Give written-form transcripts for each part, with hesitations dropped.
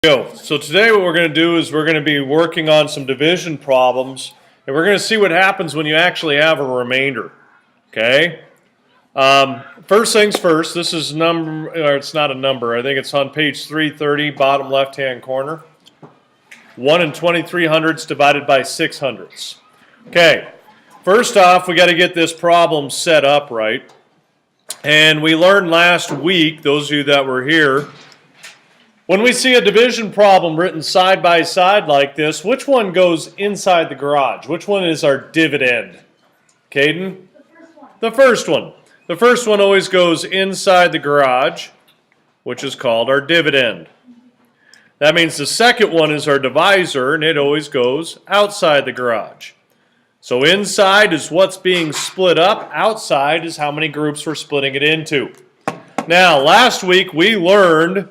Go. So today what we're going to do is we're going to be working on some division problems, and we're going to see what happens when you actually have a remainder. Okay? First things first, this is number, or it's not a number, I think it's on page 330, bottom left-hand corner. 1 23/100 divided by 6/100. Okay, first off, we got to get this problem set up right. And we learned last week, those of you that were here, when we see a division problem written side by side like this, which one goes inside the garage? Which one is our dividend? Caden? The first one. The first one always goes inside the garage, which is called our dividend. That means the second one is our divisor, and it always goes outside the garage. So inside is what's being split up. Outside is how many groups we're splitting it into. Now, last week we learned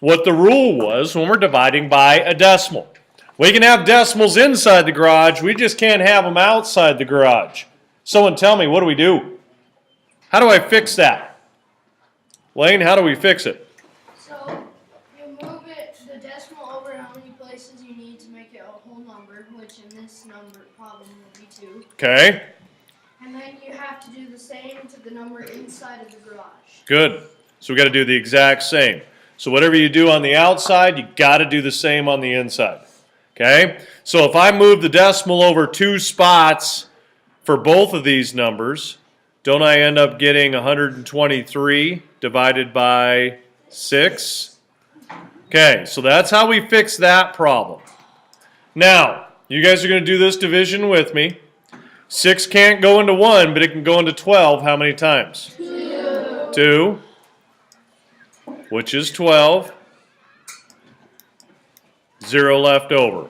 what the rule was when we're dividing by a decimal. We can have decimals inside the garage, we just can't have them outside the garage. Someone tell me, what do we do? How do I fix that? Lane, how do we fix it? So, you move the decimal over how many places you need to make it a whole number, which in this number problem would be 2. Okay. And then you have to do the same to the number inside of the garage. Good. So we got to do the exact same. So whatever you do on the outside, you got to do the same on the inside. Okay? So if I move the decimal over 2 spots for both of these numbers, don't I end up getting 123 divided by 6? Okay, so that's how we fix that problem. Now, you guys are going to do this division with me. 6 can't go into 1, but it can go into 12 how many times? 2. 2. Which is 12. 0 left over.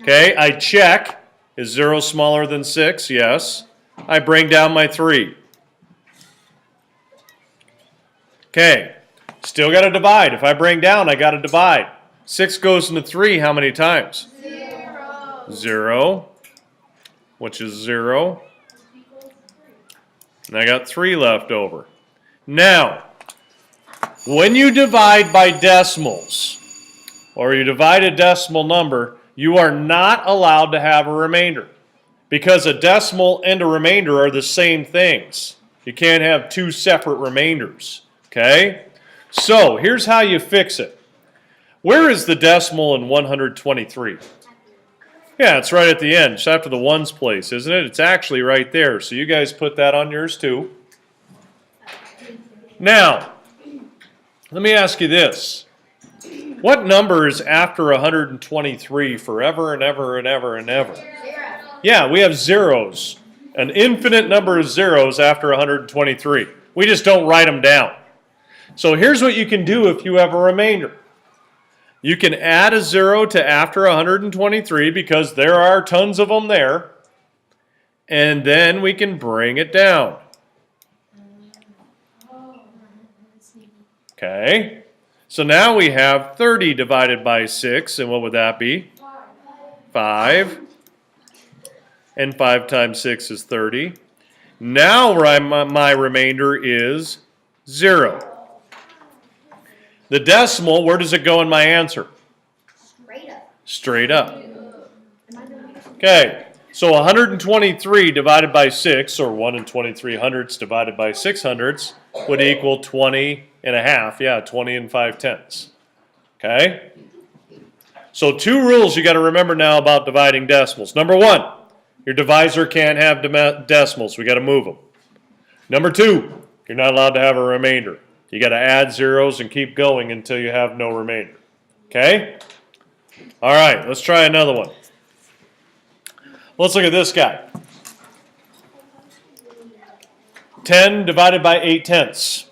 Okay, I check. Is 0 smaller than 6? Yes. I bring down my 3. Okay, still got to divide. If I bring down, I got to divide. 6 goes into 3 how many times? 0. 0. Which is 0. And I got 3 left over. Now, when you divide by decimals, or you divide a decimal number, you are not allowed to have a remainder. Because a decimal and a remainder are the same things. You can't have 2 separate remainders. Okay? So, here's how you fix it. Where is the decimal in 123? Yeah, it's right at the end. It's after the ones place, isn't it? It's actually right there. So you guys put that on yours too. Now, let me ask you this. What number is after 123 forever and ever and ever and ever? 0. Yeah, we have zeros. An infinite number of zeros after 123. We just don't write them down. So here's what you can do if you have a remainder. You can add a 0 to after 123 because there are tons of them there. And then we can bring it down. Okay, so now we have 30 divided by 6, and what would that be? 5. And 5 times 6 is 30. Now my remainder is 0. The decimal, where does it go in my answer? Straight up. Straight up. Okay, so 123 divided by 6, or 1 23/100 divided by 6/100 would equal 20 and a half. Yeah, 20 and 5/10. Okay? So 2 rules you got to remember now about dividing decimals. Number 1, your divisor can't have decimals. We got to move them. Number 2, you're not allowed to have a remainder. You got to add zeros and keep going until you have no remainder. Okay? All right, let's try another one. Let's look at this guy. 10 divided by 8/10.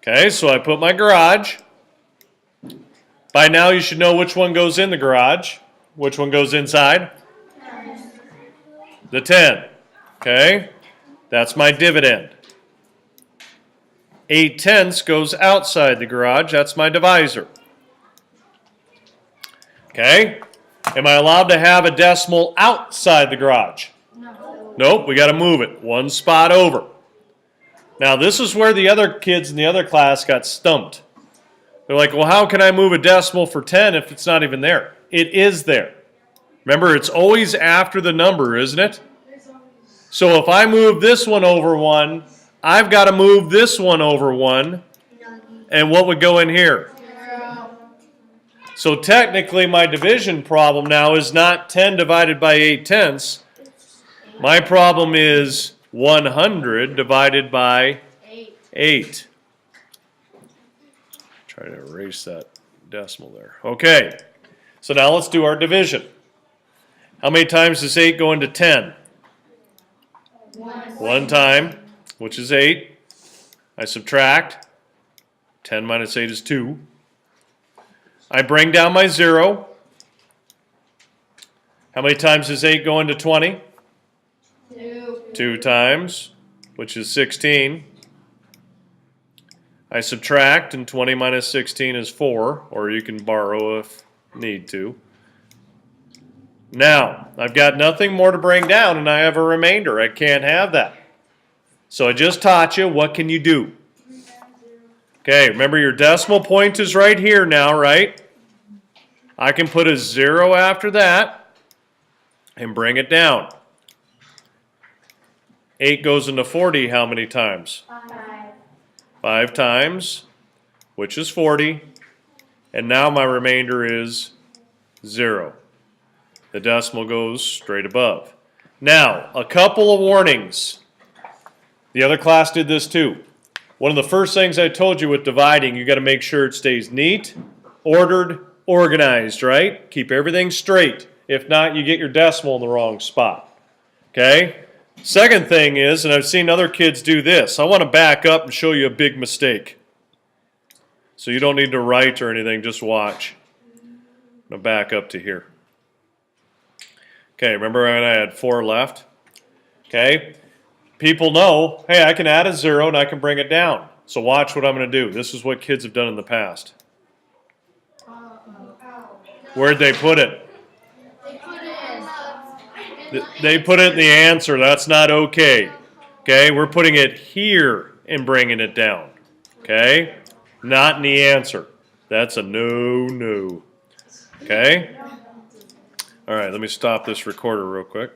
Okay, so I put my garage. By now you should know which one goes in the garage. Which one goes inside? The 10. Okay, that's my dividend. 8/10 goes outside the garage. That's my divisor. Okay, am I allowed to have a decimal outside the garage? No. Nope, we got to move it 1 spot over. Now this is where the other kids in the other class got stumped. They're like, well, how can I move a decimal for 10 if it's not even there? It is there. Remember, it's always after the number, isn't it? So if I move this one over 1, I've got to move this one over 1. And what would go in here? 0. So technically my division problem now is not 10 divided by 8/10. My problem is 100 divided by 8. 8. Try to erase that decimal there. Okay, so now let's do our division. How many times does 8 go into 10? 1 time, which is 8. I subtract. 10 minus 8 is 2. I bring down my 0. How many times does 8 go into 20? 2. 2 times, which is 16. I subtract, and 20 minus 16 is 4, or you can borrow if need to. Now, I've got nothing more to bring down, and I have a remainder. I can't have that. So I just taught you, what can you do? Okay, remember your decimal point is right here now, right? I can put a 0 after that and bring it down. 8 goes into 40 how many times? 5 times, which is 40. And now my remainder is 0. The decimal goes straight above. Now, a couple of warnings. The other class did this too. One of the first things I told you with dividing, you got to make sure it stays neat, ordered, organized, right? Keep everything straight. If not, you get your decimal in the wrong spot. Okay? Second thing is, and I've seen other kids do this, I want to back up and show you a big mistake. So you don't need to write or anything, just watch. I'm going to back up to here. Okay, remember when I had 4 left? Okay? People know, hey, I can add a 0 and I can bring it down. So watch what I'm going to do. This is what kids have done in the past. Where'd they put it? They put it in the answer. That's not okay. Okay, we're putting it here and bringing it down. Okay? Not in the answer. That's a no. Okay? All right, let me stop this recorder real quick.